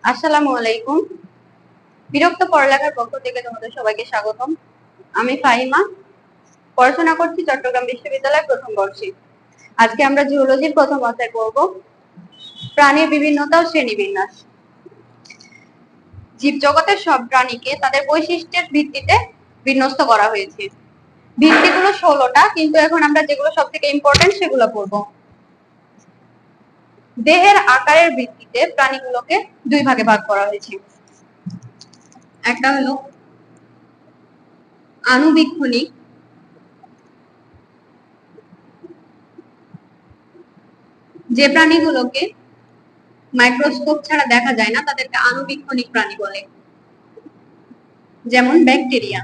আসসালামু আলাইকুম। বিরক্ত পড়ালেখার পক্ষ থেকে তোমাদের সবাইকে স্বাগতম। আমি ফাহিমা, পড়াশোনা করছি চট্টগ্রাম বিশ্ববিদ্যালয়ের প্রথম বর্ষে। আজকে আমরা জুওলজির প্রথম অধ্যায় পড়ব, প্রাণীর বিভিন্নতা ও শ্রেণীবিন্যাস। জীবজগতের সব প্রাণীকে তাদের বৈশিষ্ট্যের ভিত্তিতে বিন্যস্ত করা হয়েছে। ভিত্তিগুলো 16টা, কিন্তু এখন আমরা যেগুলো সব থেকে ইম্পর্টেন্ট সেগুলো পড়ব। দেহের আকারের ভিত্তিতে প্রাণীগুলোকে দুই ভাগে ভাগ করা হয়েছে। একটা হলো আণুবীক্ষণিক, যে প্রাণীগুলোকে মাইক্রোস্কোপ ছাড়া দেখা যায় না তাদেরকে আণুবীক্ষণিক প্রাণী বলে, যেমন ব্যাকটেরিয়া।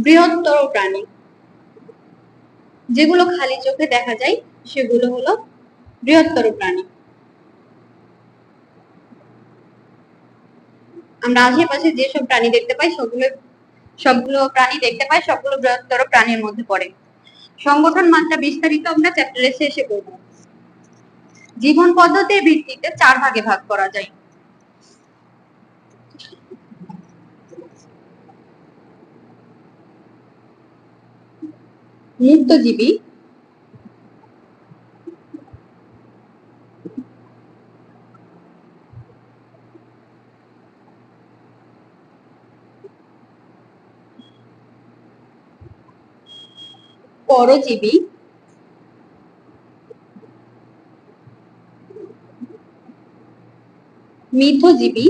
বৃহত্তর প্রাণী, যেগুলো খালি চোখে দেখা যায় সেগুলো হলো বৃহত্তর প্রাণী। আমরা আশেপাশে যেসব প্রাণী দেখতে পাই সবগুলো প্রাণী দেখতে পাই, সবগুলো বৃহত্তর প্রাণীর মধ্যে পড়ে। সংগঠন মাত্রা বিস্তারিত আমরা চ্যাপ্টারে শেষে করব। জীবন পদ্ধতির ভিত্তিতে 4 ভাগে ভাগ করা যায়। মুক্তজীবী, পরজীবী, মিথজীবী,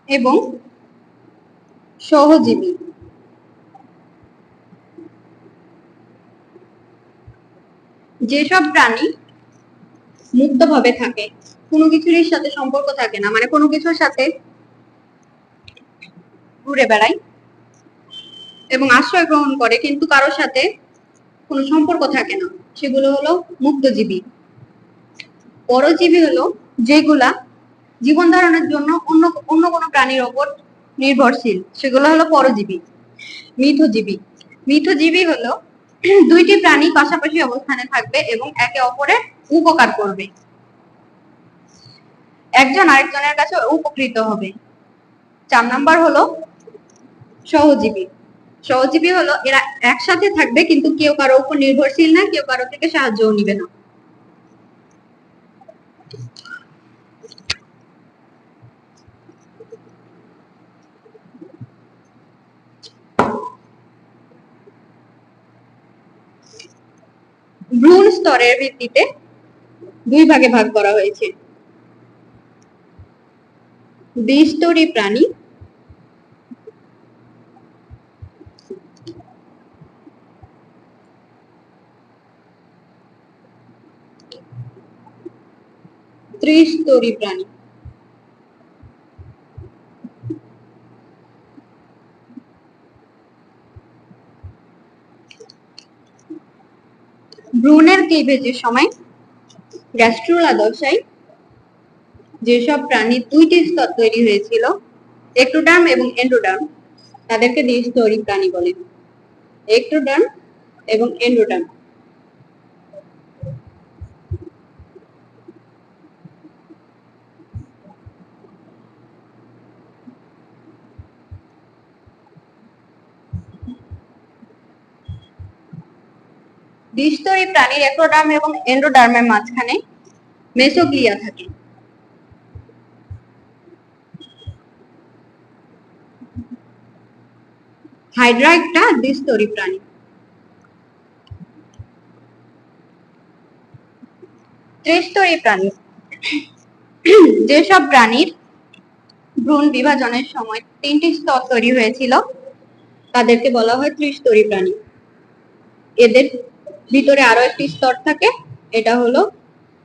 এবং সহজীবী। যেসব প্রাণী মুক্তভাবে থাকে, কোনো কিছুর সাথে সম্পর্ক থাকে না, মানে কোনো কিছুর সাথে ঘুরে বেড়ায় এবং আশ্রয় গ্রহণ করে কিন্তু কারোর সাথে কোনো সম্পর্ক থাকে না, সেগুলো হলো মুক্তজীবী। পরজীবী হলো যেগুলা জীবন ধারণের জন্য অন্য অন্য কোনো প্রাণীর ওপর নির্ভরশীল, সেগুলো হলো পরজীবী। মিথজীবী, মিথজীবী হলো দুইটি প্রাণী পাশাপাশি অবস্থানে থাকবে এবং একে অপরের উপকার করবে, একজন আরেকজনের কাছে উপকৃত হবে। 4 নাম্বার হলো সহজীবী। সহজীবী হলো এরা একসাথে থাকবে কিন্তু কেউ কারো উপর নির্ভরশীল না, কেউ কারো থেকে সাহায্যও নিবে না। ভ্রূণ স্তরের ভিত্তিতে 2 ভাগে ভাগ করা হয়েছে। দ্বিস্তরী প্রাণী, ত্রিস্তরী প্রাণী। ভ্রূণের ক্লিভেজের সময় গ্যাস্ট্রুলা দশায় যেসব প্রাণীর 2টি স্তর তৈরি হয়েছিল, এক্টোডার্ম এবং এন্ডোডার্ম, তাদেরকে দ্বিস্তরী প্রাণী বলে। এক্টোডার্ম এবং এন্ডোডার্ম। দ্বিস্তরী প্রাণীর এক্টোডার্ম এবং এন্ডোডার্মের মাঝখানে মেসোগ্লিয়া থাকে। হাইড্রা একটা দ্বিস্তরী প্রাণী। ত্রিস্তরী প্রাণী, যেসব প্রাণীর ভ্রূণ বিভাজনের সময় 3টি স্তর তৈরি হয়েছিল তাদেরকে বলা হয় ত্রিস্তরী প্রাণী। এদের ভিতরে আরো একটি স্তর থাকে, এটা হলো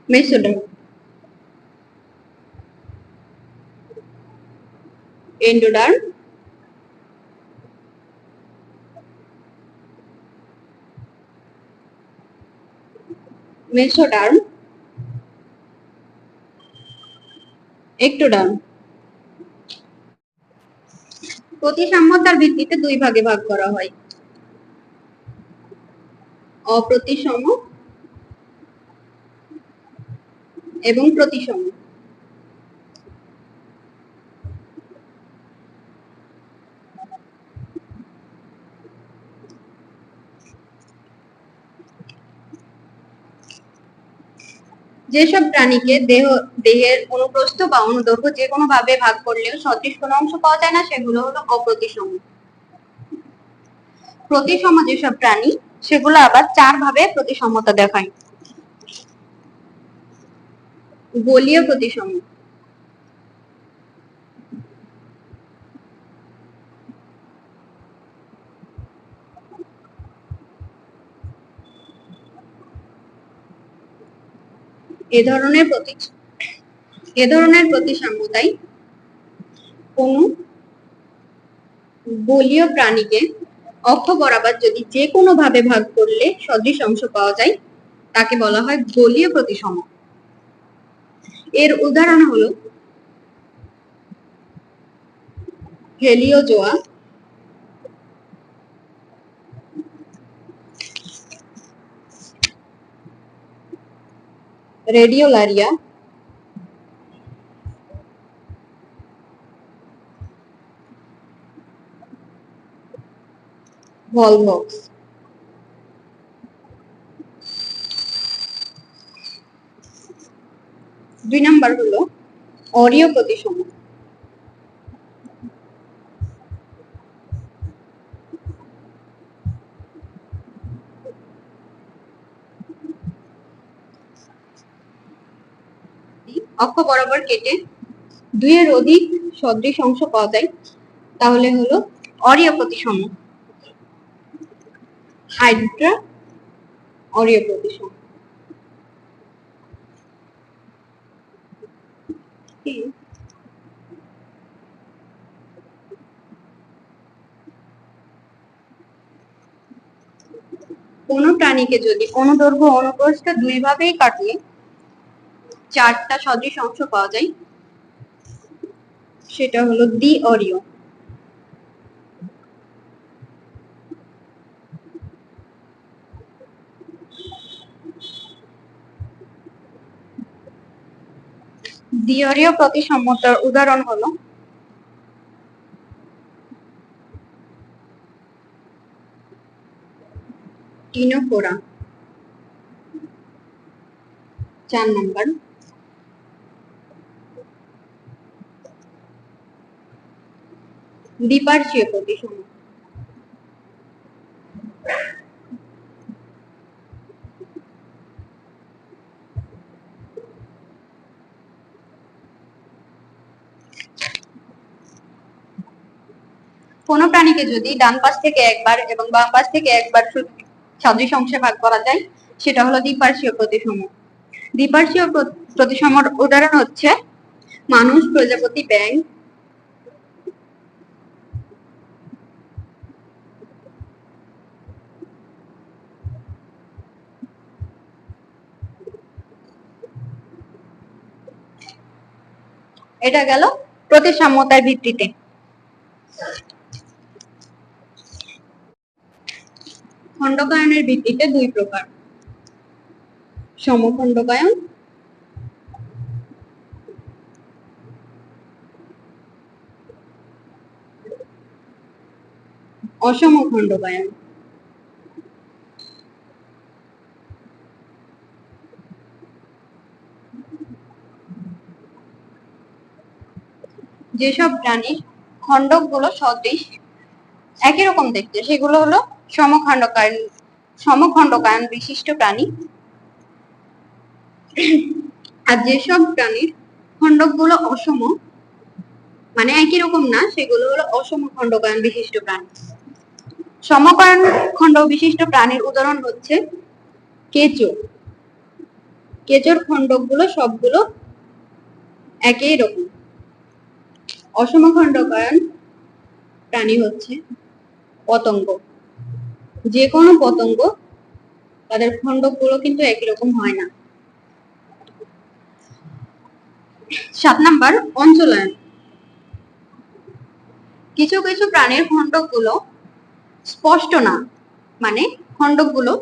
মেসোডার্ম। এন্ডোডার্ম, মেসোডার্ম একটু ডান। প্রতিসাম্যতার ভিত্তিতে দুই ভাগে ভাগ করা হয়, অপ্রতিসম এবং প্রতিসম। যেসব প্রাণীকে দেহের অনুপ্রস্থ বা অনুদৈর্ঘ্য যে কোনো ভাবে ভাগ করলেও সদৃশ কোনো অংশ পাওয়া যায় না, সেগুলো হলো অপ্রতিসম। প্রতিসম যেসব প্রাণী, সেগুলো আবার চার ভাবে প্রতিসমতা দেখায়। গোলীয় প্রতিসম, এ ধরনের প্রতিসাম্যতায় কোন গোলীয় প্রাণীকে অক্ষ বরাবর যদি যে কোনো ভাবে ভাগ করলে সদৃশ অংশ পাওয়া যায়, তাকে বলা হয় গোলীয় প্রতিসম। এর উদাহরণ হলো হেলিওজোয়া, রেডিওলারিয়া, ভলভক্স। 2 নাম্বার হলো অরীয় প্রতিসম। অক্ষ বরাবর কেটে 2 এর অধিক সদৃশ অংশ পাওয়া যায়, তাহলে হলো অরীয় প্রতিসম। হাইড্রা অরীয় প্রতিসম। কোন প্রাণীকে যদি অনুদৈর্ঘ্য অনুপ্রস্থ দুই ভাবেই কাটলে 4টা সদৃশ অংশ পাওয়া যায়, সেটা হলো দ্বি অরীয়। দ্বি অরীয় প্রতিসমতার উদাহরণ হলো টিনোফোরা। 4 নাম্বার দ্বিপার্শ্বীয় প্রতিসম। কোন প্রাণীকে যদি ডান পাশ থেকে একবার এবং বাম পাশ থেকে একবার সদৃশ অংশে ভাগ করা যায়, সেটা হলো দ্বিপার্শ্বীয় প্রতিসম। দ্বিপার্শ্বীয় প্রতিসমর উদাহরণ হচ্ছে মানুষ, প্রজাপতি, ব্যাঙ। এটা গেল প্রতিসাম্যতার ভিত্তিতে। খণ্ডকায়নের ভিত্তিতে দুই প্রকার, সমখণ্ডকায়ন, অসমখণ্ডকায়ন। যেসব প্রাণীর খণ্ডকগুলো সদৃশ একই রকম দেখতে, সেগুলো হলো সমখণ্ডকায়ন বিশিষ্ট প্রাণী। আর যেসব প্রাণীর খণ্ডকগুলো অসম, মানে একই রকম না, সেগুলো হলো অসম খণ্ডকায়ন বিশিষ্ট প্রাণী। সমকায়ন খণ্ড বিশিষ্ট প্রাণীর উদাহরণ হচ্ছে কেঁচো। কেঁচোর খণ্ডকগুলো সবগুলো একই রকম। অসমখণ্ডকায়ন প্রাণী হচ্ছে পতঙ্গ। যে কোনো পতঙ্গ, তাদের খণ্ডকগুলো কিন্তু একই রকম হয় না। 7 নাম্বার অঞ্চলায়ন। কিছু কিছু প্রাণীর খণ্ডকগুলো স্পষ্ট না, মানে খণ্ডকগুলো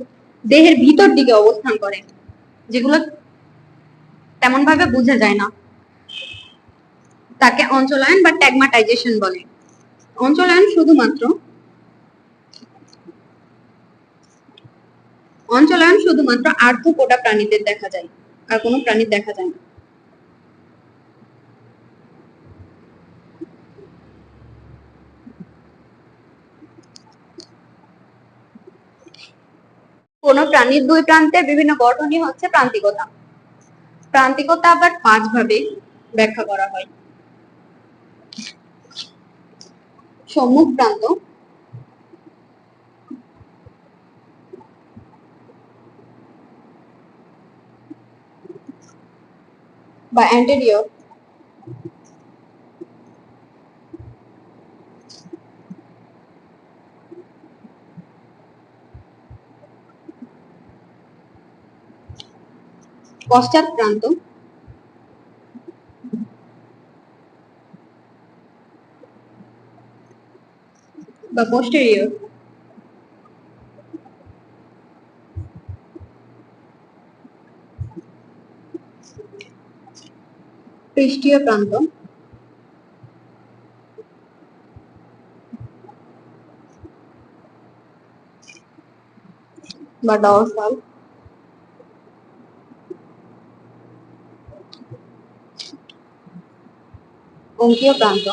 দেহের ভিতর দিকে অবস্থান করে, যেগুলো তেমন ভাবে বোঝা যায় না, তাকে অঞ্চলায়ন বা ট্যাগমাটাইজেশন বলে। অঞ্চলায়ন শুধুমাত্র আর্থ্রোপোডা প্রাণীদের দেখা যায়, আর কোনো প্রাণীর দেখা যায় না। কোন প্রাণীর দুই প্রান্তে বিভিন্ন গঠনই হচ্ছে প্রান্তিকতা। প্রান্তিকতা আবার 5 ভাবে ব্যাখ্যা করা হয়। সম্মুখ প্রান্ত, বা অ্যান্টেরিয়র, পশ্চাৎ প্রান্ত, বা পোস্টেরিয়র, পৃষ্ঠীয় প্রান্ত, বা ডরসাল, অঙ্কীয় প্রান্ত,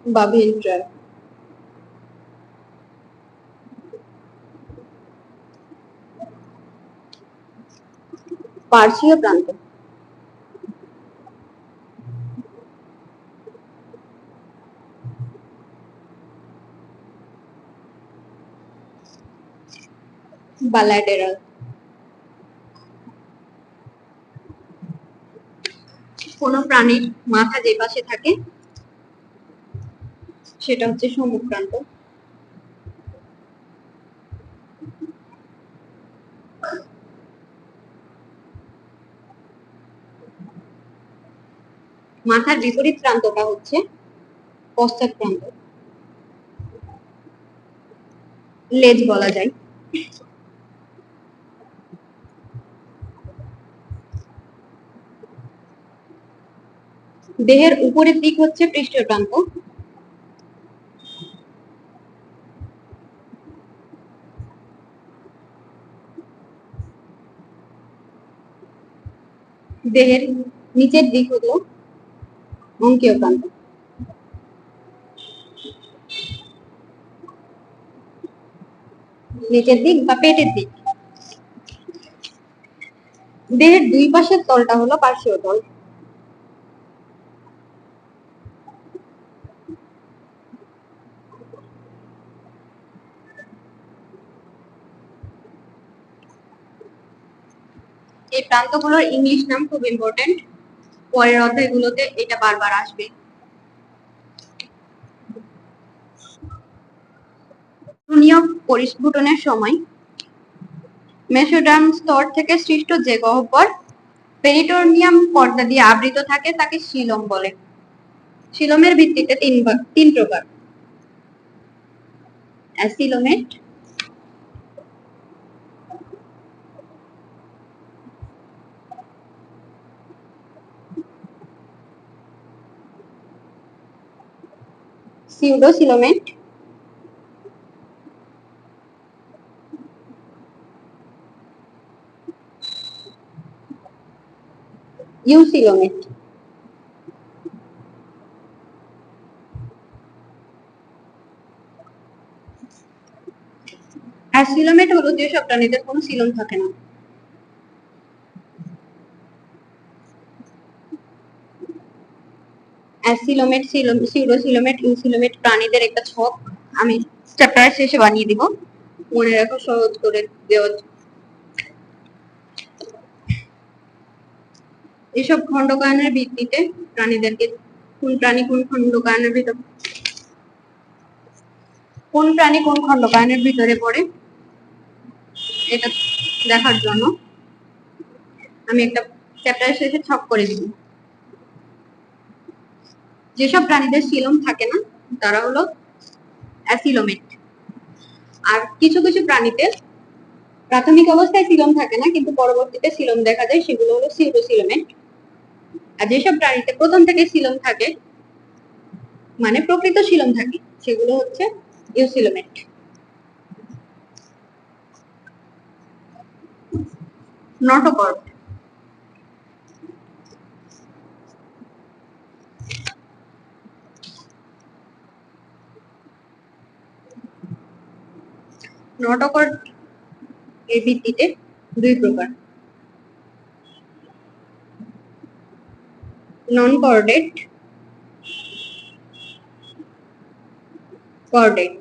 বা ভেন্ট্রাল। পার্শ্বীয় প্রান্ত, বা ল্যাটেরাল। কোন প্রাণীর মাথা যে পাশে থাকে সেটা হচ্ছে সম্মুখ প্রান্ত। মাথার বিপরীত প্রান্তটা হচ্ছে পশ্চাৎ প্রান্ত, লেজ বলা যায়। দেহের উপরের দিক হচ্ছে পৃষ্ঠীয় প্রান্ত, দেহের নিচের দিক হলো অঙ্কীয় প্রান্ত। নিচের দিক বা পেটের দিক। দেহের দুই পাশের তলটা হলো পার্শ্বীয় তল। এই প্রান্তগুলোর ইংলিশ নাম খুব ইম্পর্টেন্ট, পরের অধ্যায়গুলোতে এটা বারবার আসবে। ভ্রূণীয় পরিস্ফুটনের সময় মেসোডার্ম স্তর থেকে সৃষ্ট যে গহ্বর পেরিটোনিয়াম পর্দা দিয়ে আবৃত থাকে তাকে সিলম বলে। সিলমের ভিত্তিতে তিন প্রকার: অ্যাসিলোমেট, সিউডোসিলোমেট, ইউসিলোমেট। অ্যাসিলোমেট হলো যেসব প্রাণীদের কোনো সিলম থাকে না। অ্যাসিলোমেট, সিউডোসিলোমেট, ইউসিলোমেট প্রাণীদের একটা ছক আমি চ্যাপ্টারের শেষে বানিয়ে দিব, মনে রাখো সহজ করে দেওয়া। এসব খণ্ডকায়নের ভিত্তিতে প্রাণীদেরকে কোন প্রাণী কোন খণ্ডকায়নের ভিতরে পড়ে এটা দেখার জন্য আমি একটা চ্যাপ্টারের শেষে ছক করে দিব। যেসব প্রাণীদের সিলোম থাকে না তারা হলো অ্যাসিলোমেট। আর কিছু কিছু প্রাণীতে প্রাথমিক অবস্থায় সিলোম থাকে না কিন্তু পরবর্তীতে সিলোম দেখা যায়, সেগুলো হলো সিউডোসিলোমেট। আর যেসব প্রাণীতে প্রথম থেকে সিলোম থাকে মানে প্রকৃত সিলোম থাকে সেগুলো হচ্ছে ইউসিলোমেট। নটোকর্ড। নটোকর্ড এর ভিত্তিতে দুই প্রকার, নন কর্ডেট, কর্ডেট।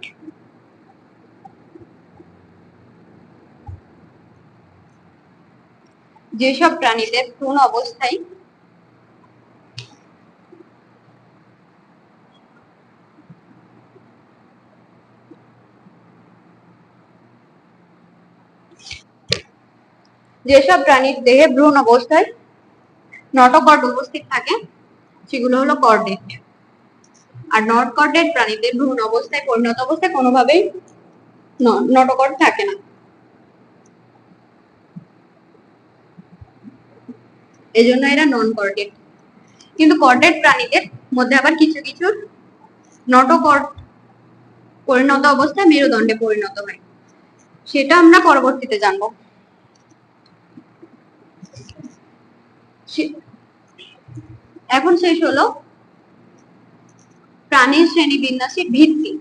যেসব প্রাণীদের ভ্রূণ অবস্থায় যেসব প্রাণীর দেহে ভ্রূণ অবস্থায় নটোকর্ড উপস্থিত থাকে সেগুলো হলো কর্ডেট। আর নট কর্ডেট প্রাণীদের ভ্রূণ অবস্থায় পরিণত অবস্থায় কোনোভাবেই নটোকর্ড থাকে না, এজন্য এরা নন কর্ডেট। কিন্তু কর্ডেট প্রাণীদের মধ্যে আবার কিছু কিছু নটোকর্ড পরিণত অবস্থায় মেরুদণ্ডে পরিণত হয়, সেটা আমরা পরবর্তীতে জানবো। এখন শেষ হলো প্রাণীর শ্রেণী বিন্যাসের ভিত্তি।